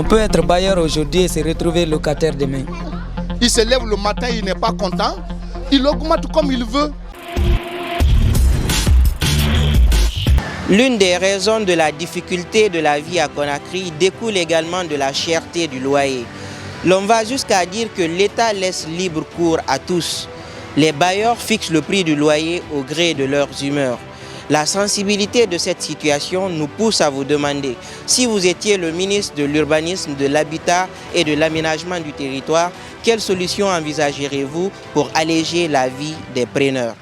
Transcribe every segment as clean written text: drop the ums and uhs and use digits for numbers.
peut être bailleur aujourd'hui et se retrouver locataire demain. Il se lève le matin, il n'est pas content, il augmente comme il veut. L'une des raisons de la difficulté de la vie à Conakry découle également de la cherté du loyer. L'on va jusqu'à dire que l'État laisse libre cours à tous. Les bailleurs fixent le prix du loyer au gré de leurs humeurs. La sensibilité de cette situation nous pousse à vous demander si vous étiez le ministre de l'Urbanisme, de l'Habitat et de l'Aménagement du territoire, quelles solutions envisageriez-vous pour alléger la vie des preneurs?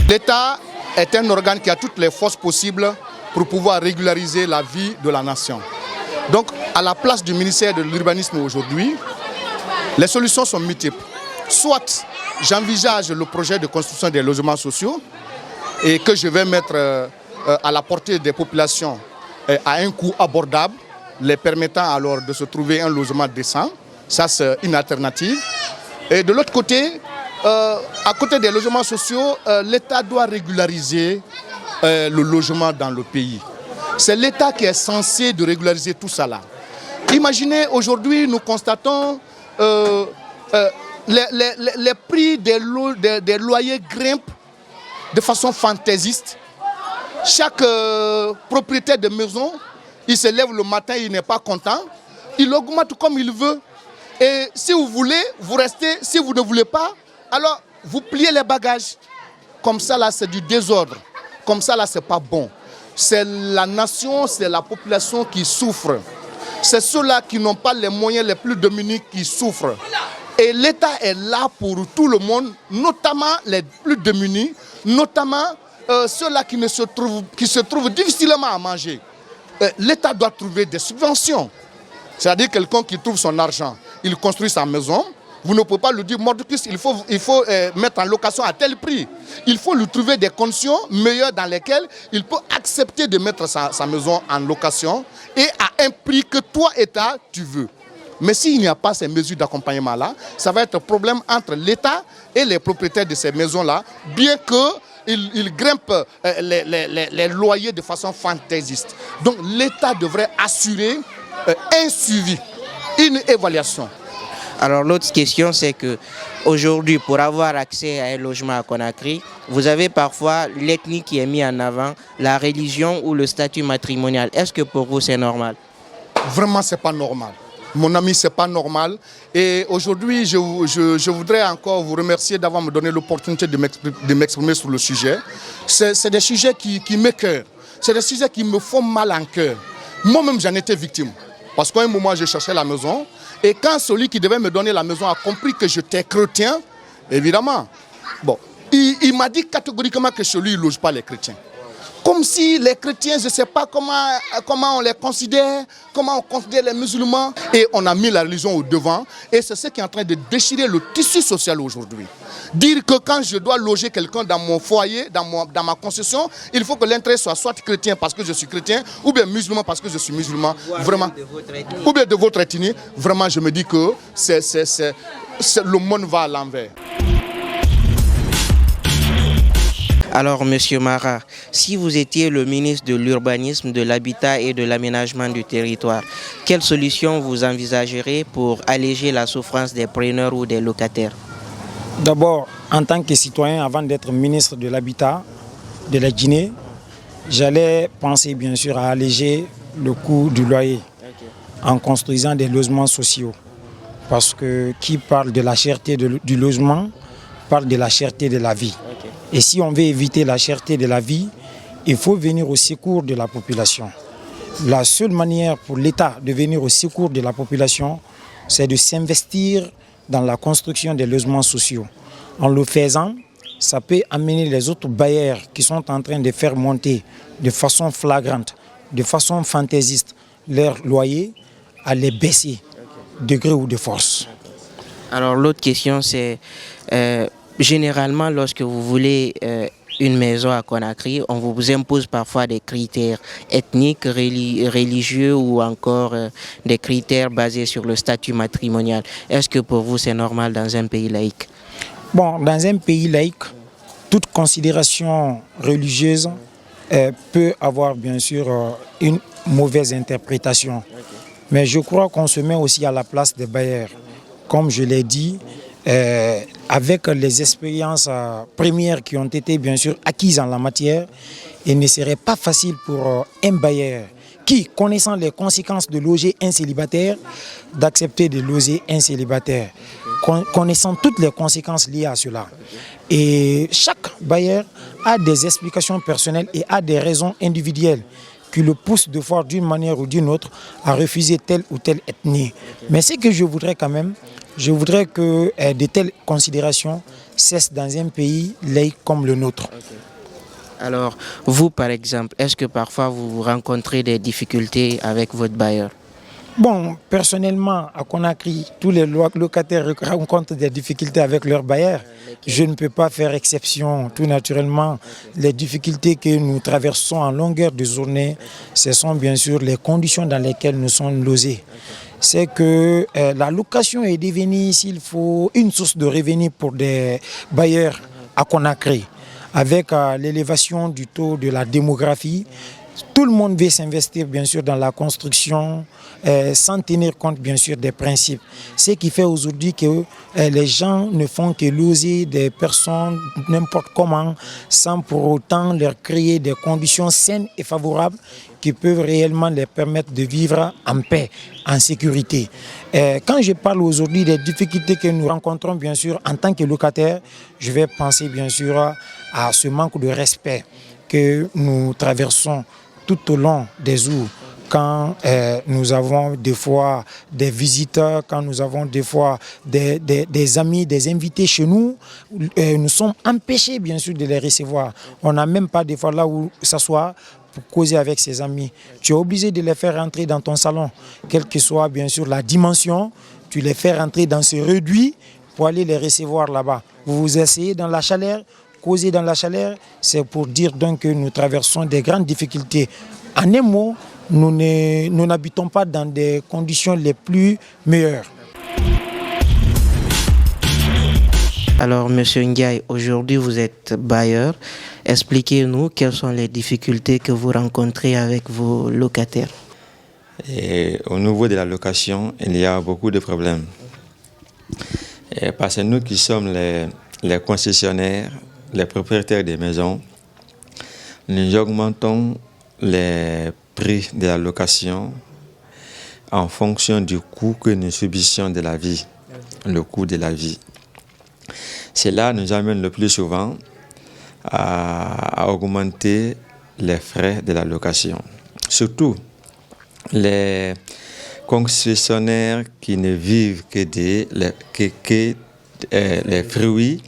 L'État est un organe qui a toutes les forces possibles pour pouvoir régulariser la vie de la nation. Donc, à la place du ministère de l'Urbanisme aujourd'hui, les solutions sont multiples. Soit j'envisage le projet de construction des logements sociaux et que je vais mettre à la portée des populations à un coût abordable, les permettant alors de se trouver un logement décent. Ça, c'est une alternative. Et de l'autre côté, à côté des logements sociaux, l'État doit régulariser le logement dans le pays. C'est l'État qui est censé de régulariser tout ça là. Imaginez, aujourd'hui, nous constatons les prix des loyers grimpent de façon fantaisiste. Chaque propriétaire de maison, il se lève le matin, il n'est pas content. Il augmente comme il veut. Et si vous voulez, vous restez. Si vous ne voulez pas, alors vous pliez les bagages. Comme ça, là, c'est du désordre. Comme ça, là, c'est pas bon. C'est la nation, c'est la population qui souffre. C'est ceux-là qui n'ont pas les moyens les plus démunis qui souffrent. Et l'État est là pour tout le monde, notamment les plus démunis, notamment ceux-là qui se trouvent difficilement à manger. L'État doit trouver des subventions. C'est-à-dire quelqu'un qui trouve son argent, il construit sa maison. Vous ne pouvez pas lui dire, mordicus, il faut mettre en location à tel prix. Il faut lui trouver des conditions meilleures dans lesquelles il peut accepter de mettre sa maison en location et à un prix que toi, État, tu veux. Mais s'il n'y a pas ces mesures d'accompagnement-là, ça va être un problème entre l'État et les propriétaires de ces maisons-là, bien qu'ils grimpent les loyers de façon fantaisiste. Donc l'État devrait assurer un suivi, une évaluation. Alors l'autre question, c'est que aujourd'hui, pour avoir accès à un logement à Conakry, vous avez parfois l'ethnie qui est mise en avant, la religion ou le statut matrimonial. Est-ce que pour vous c'est normal? Vraiment, c'est pas normal. Mon ami, c'est pas normal. Et aujourd'hui, je voudrais encore vous remercier d'avoir me donné l'opportunité de m'exprimer sur le sujet. C'est des sujets qui m'écœurent. C'est des sujets qui me font mal en cœur. Moi-même, j'en étais victime. Parce qu'à un moment, je cherchais la maison. Et quand celui qui devait me donner la maison a compris que j'étais chrétien, évidemment, bon, il m'a dit catégoriquement que chez lui, il ne loge pas les chrétiens. Comme si les chrétiens, je ne sais pas comment on les considère, comment on considère les musulmans. Et on a mis la religion au devant. Et c'est ce qui est en train de déchirer le tissu social aujourd'hui. Dire que quand je dois loger quelqu'un dans mon foyer, dans ma concession, il faut que l'intérêt soit chrétien parce que je suis chrétien, ou bien musulman parce que je suis musulman. Vraiment. Ou bien de votre ethnie. Vraiment, je me dis que le monde va à l'envers. Alors, Monsieur Mara, si vous étiez le ministre de l'Urbanisme, de l'Habitat et de l'Aménagement du territoire, quelles solutions vous envisagerez pour alléger la souffrance des preneurs ou des locataires? D'abord, en tant que citoyen, avant d'être ministre de l'Habitat de la Guinée, j'allais penser bien sûr à alléger le coût du loyer en construisant des logements sociaux. Parce que qui parle de la cherté du logement, parle de la cherté de la vie. Et si on veut éviter la cherté de la vie, il faut venir au secours de la population. La seule manière pour l'État de venir au secours de la population, c'est de s'investir dans la construction des logements sociaux. En le faisant, ça peut amener les autres bailleurs qui sont en train de faire monter de façon flagrante, de façon fantaisiste, leurs loyers, à les baisser de gré ou de force. Alors l'autre question, c'est généralement lorsque vous voulez une maison à Conakry, on vous impose parfois des critères ethniques, religieux ou encore des critères basés sur le statut matrimonial. Est-ce que pour vous c'est normal dans un pays laïque? Bon, dans un pays laïque, toute considération religieuse peut avoir bien sûr une mauvaise interprétation. Mais je crois qu'on se met aussi à la place des bailleurs. Comme je l'ai dit, avec les expériences premières qui ont été bien sûr acquises en la matière, il ne serait pas facile pour un bailleur qui, connaissant les conséquences de loger un célibataire, d'accepter de loger un célibataire, connaissant toutes les conséquences liées à cela. Et chaque bailleur a des explications personnelles et a des raisons individuelles qui le poussent de fois d'une manière ou d'une autre à refuser telle ou telle ethnie. Mais ce que je voudrais quand même, je voudrais que de telles considérations cessent dans un pays laïque comme le nôtre. Alors, vous par exemple, est-ce que parfois vous rencontrez des difficultés avec votre bailleur? Bon, personnellement, à Conakry, tous les locataires rencontrent des difficultés avec leurs bailleurs. Je ne peux pas faire exception. Tout naturellement, les difficultés que nous traversons en longueur de journée, ce sont bien sûr les conditions dans lesquelles nous sommes logés. C'est que la location est devenue, s'il faut, une source de revenus pour des bailleurs à Conakry. Avec l'élévation du taux de la démographie, tout le monde veut s'investir bien sûr dans la construction sans tenir compte bien sûr des principes. Ce qui fait aujourd'hui que les gens ne font que loger des personnes n'importe comment sans pour autant leur créer des conditions saines et favorables qui peuvent réellement les permettre de vivre en paix, en sécurité. Quand je parle aujourd'hui des difficultés que nous rencontrons bien sûr en tant que locataires, je vais penser bien sûr à ce manque de respect que nous traversons tout au long des jours, quand nous avons des fois des visiteurs, quand nous avons des fois des amis, des invités chez nous, nous sommes empêchés bien sûr de les recevoir. On n'a même pas des fois là où s'asseoir pour causer avec ses amis. Tu es obligé de les faire rentrer dans ton salon, quelle que soit bien sûr la dimension, tu les fais rentrer dans ce réduit pour aller les recevoir là-bas. Vous vous asseyez dans la chaleur, causer dans la chaleur, c'est pour dire donc que nous traversons des grandes difficultés. En un mot, nous n'habitons pas dans des conditions les plus meilleures. Alors, Monsieur Ndiaye, aujourd'hui vous êtes bailleur. Expliquez-nous quelles sont les difficultés que vous rencontrez avec vos locataires. Et au niveau de la location, il y a beaucoup de problèmes. Parce que nous qui sommes les concessionnaires, les propriétaires des maisons, nous augmentons les prix de la location en fonction du coût que nous subissons de la vie, le coût de la vie. Cela nous amène le plus souvent à augmenter les frais de la location. Surtout les concessionnaires qui ne vivent que les fruits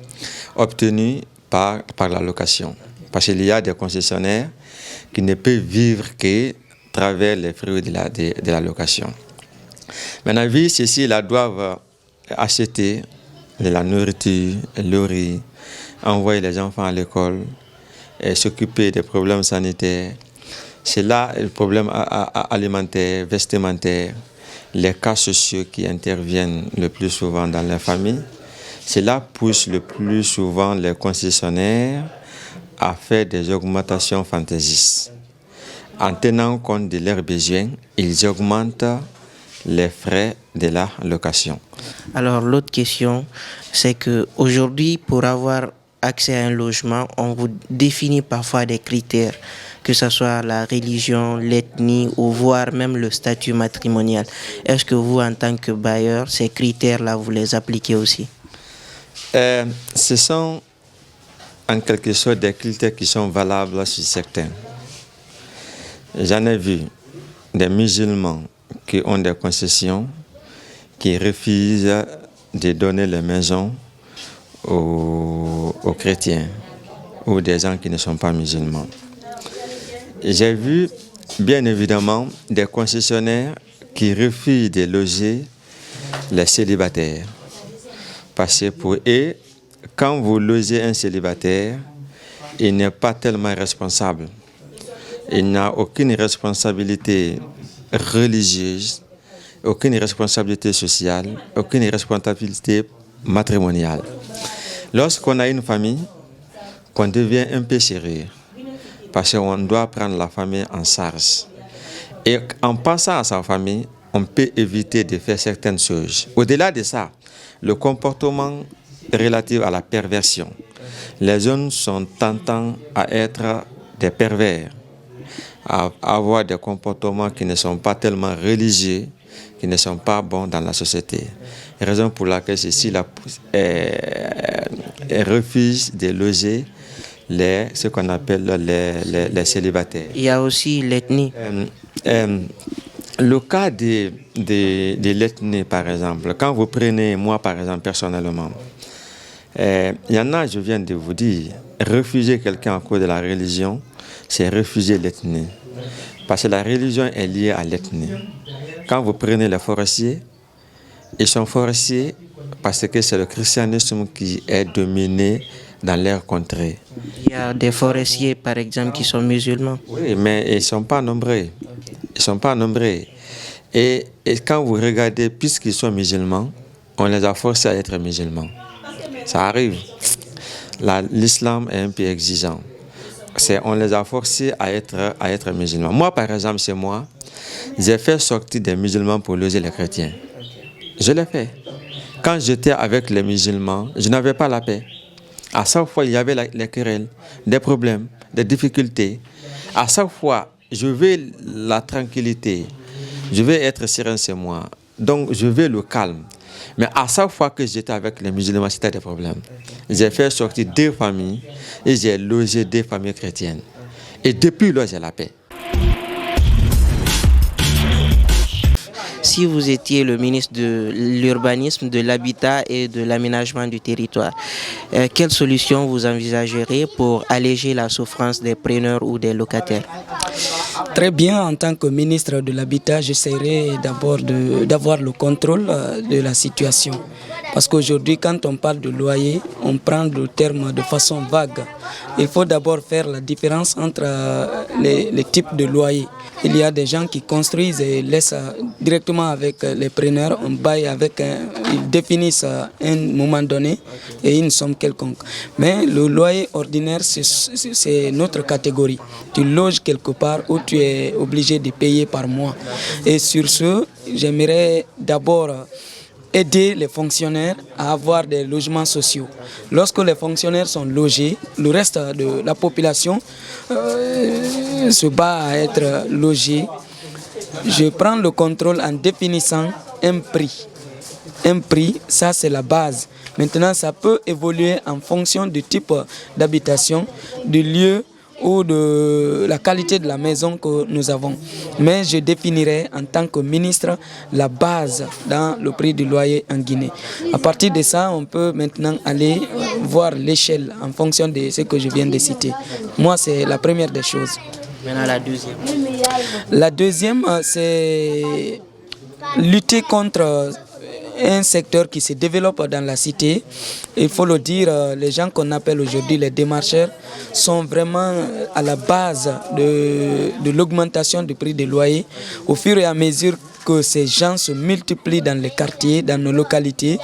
obtenus par la location. Parce qu'il y a des concessionnaires qui ne peuvent vivre que à travers les fruits de la location. Maintenant, vu ceux-ci doivent acheter de la nourriture, le riz, envoyer les enfants à l'école, et s'occuper des problèmes sanitaires. C'est là le problème alimentaire, vestimentaire, les cas sociaux qui interviennent le plus souvent dans les familles. Cela pousse le plus souvent les concessionnaires à faire des augmentations fantaisistes. En tenant compte de leurs besoins, ils augmentent les frais de la location. Alors l'autre question, c'est qu'aujourd'hui, pour avoir accès à un logement, on vous définit parfois des critères, que ce soit la religion, l'ethnie ou voire même le statut matrimonial. Est-ce que vous, en tant que bailleur, ces critères-là, vous les appliquez aussi? Ce sont en quelque sorte des critères qui sont valables sur certains. J'en ai vu des musulmans qui ont des concessions, qui refusent de donner les maisons aux chrétiens ou des gens qui ne sont pas musulmans. J'ai vu, bien évidemment, des concessionnaires qui refusent de loger les célibataires. Parce que pour eux, quand vous logez un célibataire, il n'est pas tellement responsable. Il n'a aucune responsabilité religieuse, aucune responsabilité sociale, aucune responsabilité matrimoniale. Lorsqu'on a une famille, qu'on devient un peu sérieux, parce qu'on doit prendre la famille en charge. Et en pensant à sa famille, on peut éviter de faire certaines choses. Au-delà de ça, le comportement relatif à la perversion. Les jeunes sont tentants à être des pervers, à avoir des comportements qui ne sont pas tellement religieux, qui ne sont pas bons dans la société. Raison pour laquelle ceci refuse de loger ce qu'on appelle les célibataires. Il y a aussi l'ethnie. Le cas de l'ethnie, par exemple, quand vous prenez, moi par exemple, personnellement, il y en a, je viens de vous dire, refuser quelqu'un à cause de la religion, c'est refuser l'ethnie. Parce que la religion est liée à l'ethnie. Quand vous prenez les forestiers, ils sont forestiers parce que c'est le christianisme qui est dominé dans leur contrée. Il y a des forestiers, par exemple, qui sont musulmans. Oui, mais ils ne sont pas nombreux. Ils ne sont pas nombreux. Et quand vous regardez, puisqu'ils sont musulmans, on les a forcés à être musulmans. Ça arrive. L'islam est un peu exigeant. On les a forcés à être musulmans. Moi, par exemple, chez moi, j'ai fait sortir des musulmans pour loger les chrétiens. Je l'ai fait. Quand j'étais avec les musulmans, je n'avais pas la paix. À chaque fois, il y avait les querelles, des problèmes, des difficultés. À chaque fois, je veux la tranquillité. Je veux être serein chez moi. Donc, je veux le calme. Mais à chaque fois que j'étais avec les musulmans, c'était des problèmes. J'ai fait sortir 2 familles et j'ai logé 2 familles chrétiennes. Et depuis là, j'ai la paix. Si vous étiez le ministre de l'Urbanisme, de l'Habitat et de l'Aménagement du territoire, quelles solutions vous envisagerez pour alléger la souffrance des preneurs ou des locataires? Très bien, en tant que ministre de l'Habitat, j'essaierai d'abord d'avoir le contrôle de la situation. Parce qu'aujourd'hui, quand on parle de loyer, on prend le terme de façon vague. Il faut d'abord faire la différence entre les types de loyers. Il y a des gens qui construisent et laissent directement avec les preneurs, on baille avec, ils définissent à un moment donné et une somme quelconque. Mais le loyer ordinaire, c'est notre catégorie. Tu loges quelque part où tu es obligé de payer par mois. Et sur ce, j'aimerais d'abord aider les fonctionnaires à avoir des logements sociaux. Lorsque les fonctionnaires sont logés, le reste de la population se bat à être logé. Je prends le contrôle en définissant un prix. Un prix, ça c'est la base. Maintenant, ça peut évoluer en fonction du type d'habitation, du lieu ou de la qualité de la maison que nous avons. Mais je définirai en tant que ministre la base dans le prix du loyer en Guinée. À partir de ça, on peut maintenant aller voir l'échelle en fonction de ce que je viens de citer. Moi, c'est la première des choses. Maintenant, la deuxième. La deuxième, c'est lutter contre un secteur qui se développe dans la cité. Il faut le dire, les gens qu'on appelle aujourd'hui les démarcheurs sont vraiment à la base de l'augmentation du prix des loyers. Au fur et à mesure que ces gens se multiplient dans les quartiers, dans nos localités,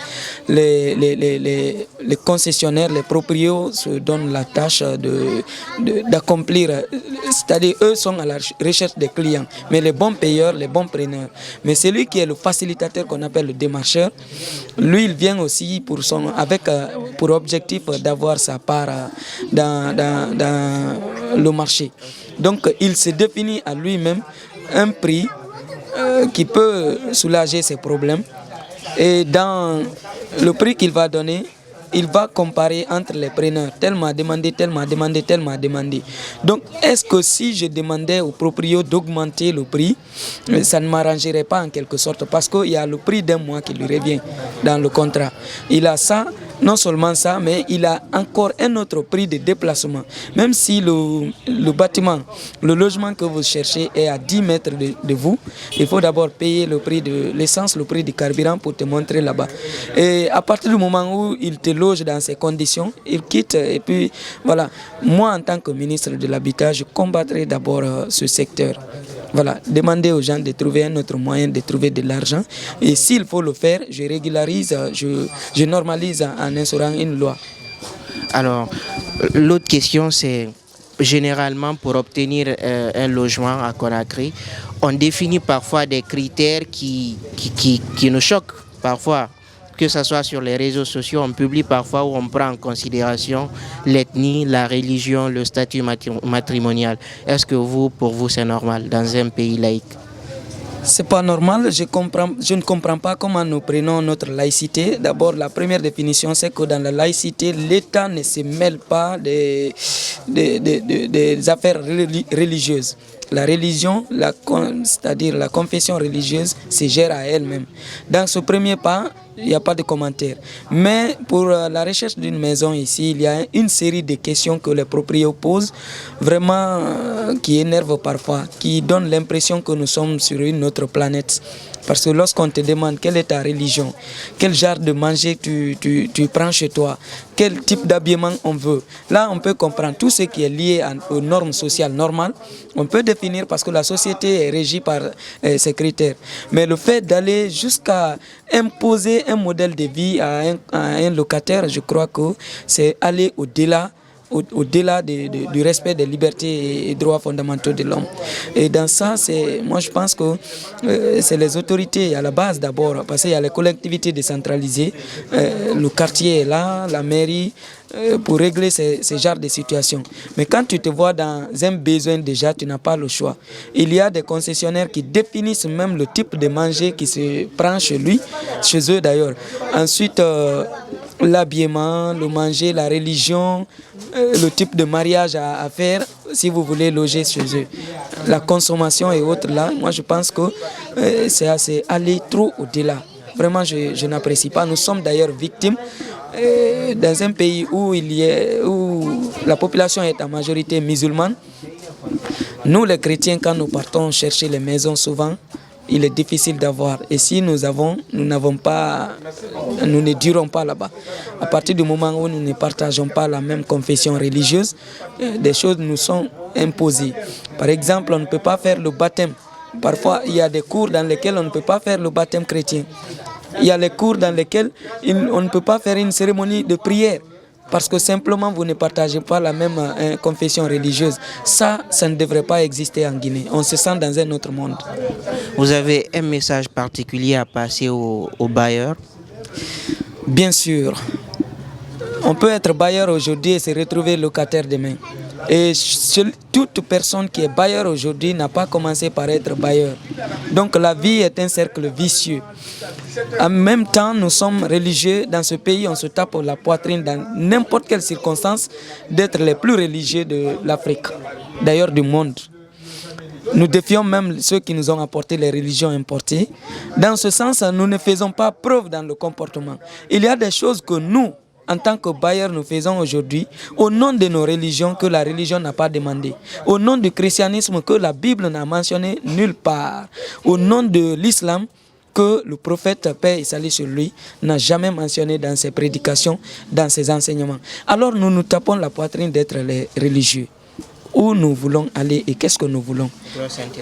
les concessionnaires, les proprios se donnent la tâche d'accomplir. C'est-à-dire, eux sont à la recherche des clients, mais les bons payeurs, les bons preneurs. Mais celui qui est le facilitateur qu'on appelle le démarcheur, lui, il vient aussi pour objectif d'avoir sa part dans le marché. Donc, il se définit à lui-même un prix qui peut soulager ses problèmes. Et dans le prix qu'il va donner, il va comparer entre les preneurs. Tel m'a demandé, tel m'a demandé, tel m'a demandé. Donc, est-ce que si je demandais au proprio d'augmenter le prix, ça ne m'arrangerait pas en quelque sorte, parce qu'il y a le prix d'un mois qui lui revient dans le contrat. Il a ça, non seulement ça, mais il a encore un autre prix de déplacement. Même si le bâtiment, le logement que vous cherchez est à 10 mètres de vous, il faut d'abord payer le prix de l'essence, le prix du carburant pour te montrer là-bas. Et à partir du moment où il te loge dans ces conditions, il quitte. Et puis voilà, moi en tant que ministre de l'Habitat, je combattrai d'abord ce secteur. Voilà, demander aux gens de trouver un autre moyen de trouver de l'argent. Et s'il faut le faire, je régularise, je normalise en instaurant une loi. Alors, l'autre question, c'est généralement, pour obtenir un logement à Conakry, on définit parfois des critères qui nous choquent parfois. Que ce soit sur les réseaux sociaux, on publie parfois où on prend en considération l'ethnie, la religion, le statut matrimonial. Est-ce que pour vous, c'est normal dans un pays laïque? C'est pas normal, je ne comprends pas comment nous prenons notre laïcité. D'abord, la première définition, c'est que dans la laïcité, l'État ne se mêle pas des affaires religieuses. La religion, c'est-à-dire la confession religieuse, se gère à elle-même. Dans ce premier pas, il n'y a pas de commentaire. Mais pour la recherche d'une maison ici, il y a une série de questions que les propriétaires posent, vraiment qui énervent parfois, qui donnent l'impression que nous sommes sur une autre planète. Parce que lorsqu'on te demande quelle est ta religion, quel genre de manger tu prends chez toi, quel type d'habillement on veut, là on peut comprendre tout ce qui est lié aux normes sociales normales. On peut définir parce que la société est régie par ces critères. Mais le fait d'aller jusqu'à imposer un modèle de vie à un locataire, je crois que c'est aller au-delà du respect des libertés et droits fondamentaux de l'homme. Et dans ça, moi je pense que c'est les autorités à la base d'abord, parce qu'il y a les collectivités décentralisées, le quartier est là, la mairie, pour régler ces genres de situations. Mais quand tu te vois dans un besoin déjà, tu n'as pas le choix. Il y a des concessionnaires qui définissent même le type de manger qui se prend chez eux d'ailleurs. Ensuite, l'habillement, le manger, la religion, le type de mariage à faire si vous voulez loger chez eux. La consommation et autres là, moi je pense que c'est aller trop au-delà. Vraiment, je n'apprécie pas. Nous sommes d'ailleurs victimes dans un pays où la population est en majorité musulmane. Nous les chrétiens, quand nous partons chercher les maisons souvent, il est difficile d'avoir. Et si nous n'avons pas, nous ne durons pas là-bas. À partir du moment où nous ne partageons pas la même confession religieuse, des choses nous sont imposées. Par exemple, on ne peut pas faire le baptême. Parfois, il y a des cours dans lesquels on ne peut pas faire le baptême chrétien. Il y a les cours dans lesquels on ne peut pas faire une cérémonie de prière. Parce que simplement vous ne partagez pas la même confession religieuse. Ça ne devrait pas exister en Guinée. On se sent dans un autre monde. Vous avez un message particulier à passer aux bailleurs? Bien sûr. On peut être bailleur aujourd'hui et se retrouver locataire demain. Et toute personne qui est bailleur aujourd'hui n'a pas commencé par être bailleur. Donc la vie est un cercle vicieux. En même temps, nous sommes religieux. Dans ce pays, on se tape la poitrine dans n'importe quelle circonstance d'être les plus religieux de l'Afrique, d'ailleurs du monde. Nous défions même ceux qui nous ont apporté les religions importées. Dans ce sens, nous ne faisons pas preuve dans le comportement. Il y a des choses que nous, en tant que bailleurs, nous faisons aujourd'hui au nom de nos religions que la religion n'a pas demandé, au nom du christianisme que la Bible n'a mentionné nulle part, au nom de l'islam que le prophète, paix et salut sur lui, n'a jamais mentionné dans ses prédications, dans ses enseignements. Alors nous nous tapons la poitrine d'être les religieux. Où nous voulons aller et qu'est-ce que nous voulons?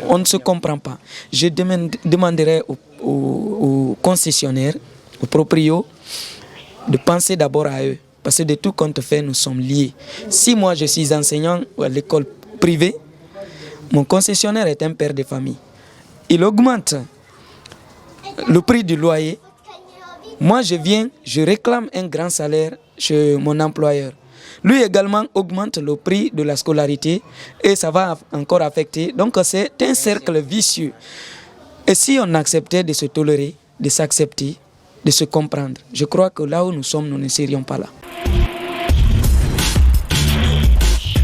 On ne se comprend pas. Je demanderai aux concessionnaires, aux proprios, de penser d'abord à eux. Parce que de tout compte fait, nous sommes liés. Si moi je suis enseignant à l'école privée, mon concessionnaire est un père de famille. Il augmente le prix du loyer. Moi je réclame un grand salaire chez mon employeur. Lui également augmente le prix de la scolarité et ça va encore affecter. Donc c'est un cercle vicieux. Et si on acceptait de se tolérer, de s'accepter, de se comprendre, je crois que là où nous sommes, nous ne serions pas là.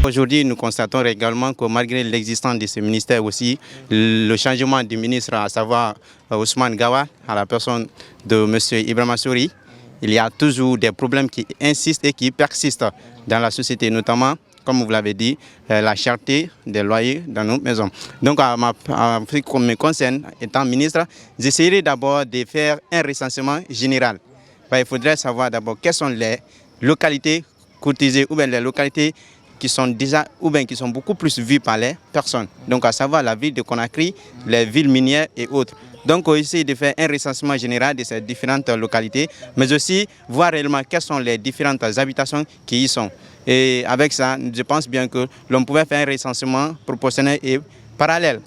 Aujourd'hui, nous constatons également que malgré l'existence de ce ministère aussi, le changement du ministre, à savoir Ousmane Gawa, à la personne de M. Ibrahima Souri, il y a toujours des problèmes qui insistent et qui persistent dans la société, notamment, comme vous l'avez dit, la cherté des loyers dans nos maisons. Donc, en ce qui me concerne, étant ministre, j'essaierai d'abord de faire un recensement général. Il faudrait savoir d'abord quelles sont les localités cotisées ou bien les localités qui sont déjà, ou bien qui sont beaucoup plus vues par les personnes. Donc à savoir la ville de Conakry, les villes minières et autres. Donc on essaie de faire un recensement général de ces différentes localités, mais aussi voir réellement quelles sont les différentes habitations qui y sont. Et avec ça, je pense bien que l'on pouvait faire un recensement proportionnel et parallèle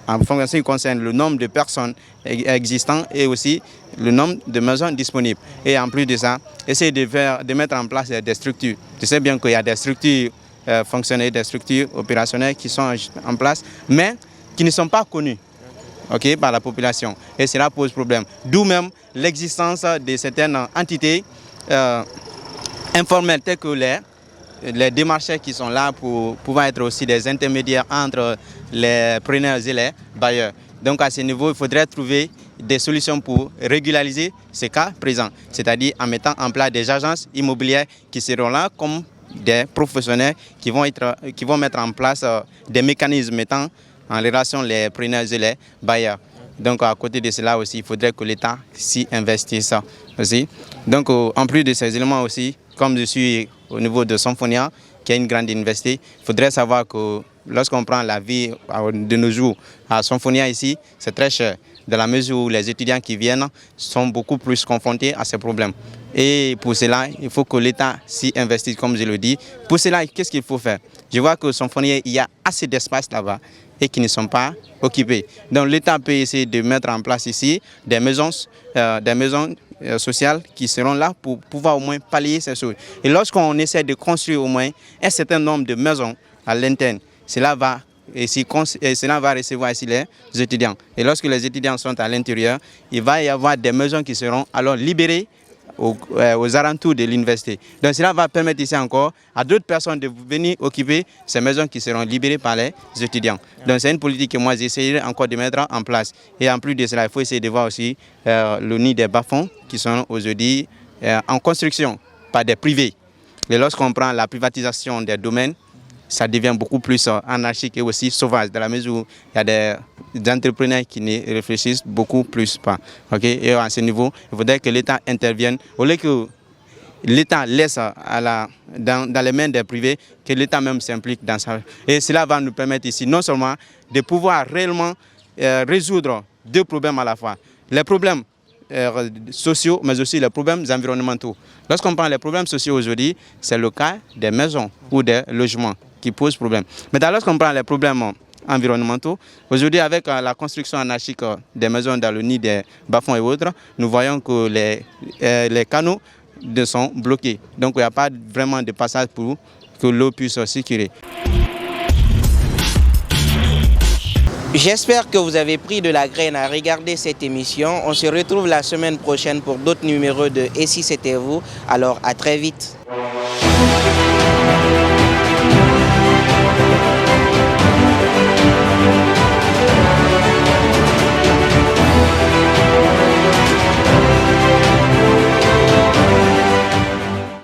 en ce qui concerne le nombre de personnes existantes et aussi le nombre de maisons disponibles. Et en plus de ça, essayer de mettre en place des structures. Je sais bien qu'il y a des structures fonctionnelles, des structures opérationnelles qui sont en place, mais qui ne sont pas connues par la population. Et cela pose problème. D'où même l'existence de certaines entités informelles telles que les démarcheurs qui sont là pour pouvoir être aussi des intermédiaires entre les preneurs et les bailleurs. Donc à ce niveau, il faudrait trouver des solutions pour régulariser ces cas présents, c'est-à-dire en mettant en place des agences immobilières qui seront là comme des professionnels qui vont mettre en place des mécanismes mettant en relation les preneurs et les bailleurs. Donc à côté de cela aussi, il faudrait que l'État s'y investisse aussi. Donc en plus de ces éléments aussi, comme je suis au niveau de Symphonia, qui est une grande université, il faudrait savoir que lorsqu'on prend la vie de nos jours à Symphonia ici, c'est très cher, dans la mesure où les étudiants qui viennent sont beaucoup plus confrontés à ces problèmes. Et pour cela, il faut que l'État s'y investisse, comme je le dis. Pour cela, qu'est-ce qu'il faut faire? Je vois que Symphonia, il y a assez d'espace là-bas et qui ne sont pas occupés. Donc l'État peut essayer de mettre en place ici des maisons sociales qui seront là pour pouvoir au moins pallier ces choses. Et lorsqu'on essaie de construire au moins un certain nombre de maisons à l'interne, cela va recevoir ici les étudiants. Et lorsque les étudiants sont à l'intérieur, il va y avoir des maisons qui seront alors libérées aux alentours de l'université. Donc cela va permettre ici encore à d'autres personnes de venir occuper ces maisons qui seront libérées par les étudiants. Donc c'est une politique que moi j'essaierai encore de mettre en place. Et en plus de cela, il faut essayer de voir aussi le nid des bas-fonds qui sont aujourd'hui en construction par des privés. Et lorsqu'on prend la privatisation des domaines, ça devient beaucoup plus anarchique et aussi sauvage, dans la mesure où il y a des entrepreneurs qui ne réfléchissent beaucoup plus pas. Et à ce niveau, il faudrait que l'État intervienne. Au lieu que l'État laisse dans les mains des privés, que l'État même s'implique dans ça. Et cela va nous permettre ici non seulement de pouvoir réellement résoudre deux problèmes à la fois. Les problèmes sociaux, mais aussi les problèmes environnementaux. Lorsqu'on prend les problèmes sociaux aujourd'hui, c'est le cas des maisons ou des logements qui posent problème. Mais lorsqu'on prend les problèmes environnementaux, aujourd'hui avec la construction anarchique des maisons dans le nid des bas-fonds et autres, nous voyons que les canaux sont bloqués. Donc il n'y a pas vraiment de passage pour que l'eau puisse circuler. J'espère que vous avez pris de la graine à regarder cette émission. On se retrouve la semaine prochaine pour d'autres numéros de Et si c'était vous? Alors à très vite.